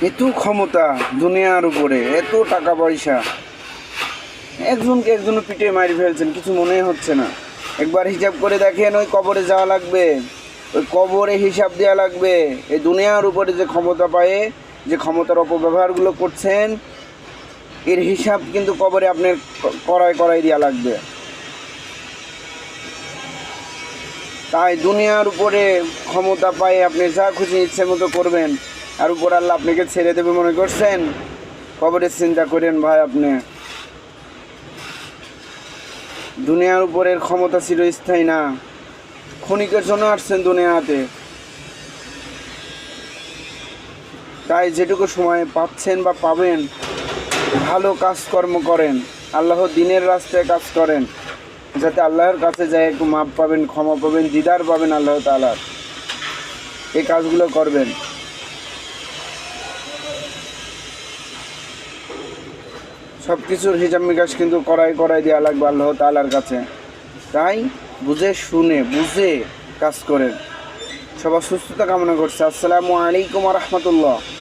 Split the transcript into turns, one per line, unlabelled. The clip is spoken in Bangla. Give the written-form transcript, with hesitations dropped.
এত ক্ষমতা দুনিয়ার উপরে, এত টাকা পয়সা, একজনকে একজনের পিঠে মারি ফেলছেন, কিছু মনে হচ্ছে না। একবার হিসাব করে দেখেন, ওই কবরে যাওয়া লাগবে, ওই কবরে হিসাব দেওয়া লাগবে। এই দুনিয়ার উপরে যে ক্ষমতা পায়ে যে ক্ষমতার অপব্যবহারগুলো করছেন, এর হিসাব কিন্তু কবরে আপনার করাই দেওয়া লাগবে। তাই দুনিয়ার উপরে ক্ষমতা পায়ে আপনি যা খুশি ইচ্ছে মতো করবেন, আর উপর আল্লাহ আপনাকে ছেড়ে দেবে মনে করছেন? কবরের চিন্তা করেন ভাই। আপনি দুনিয়ার উপরের ক্ষমতা চিরস্থায়ী না, ক্ষণিকের জন্য আসছেন দুনিয়াতে। তাই যেটুকু সময় পাচ্ছেন বা পাবেন, ভালো কাজকর্ম করেন, আল্লাহর দিনের রাস্তায় কাজ করেন, যাতে আল্লাহর কাছে যায় একটু মাপ পাবেন, ক্ষমা পাবেন, দিদার পাবেন আল্লাহ তাআলার। এই কাজগুলো করবেন। সব কিছুর হিসাব নিকাশ কিন্তু করাই দেওয়া লাগবে আল্লাহ তাআলার কাছে। তাই বুঝে শুনে বুঝে কাজ করেন। সবার সুস্থতা কামনা করছে। আসসালামু আলাইকুম ওয়া রাহমাতুল্লাহ।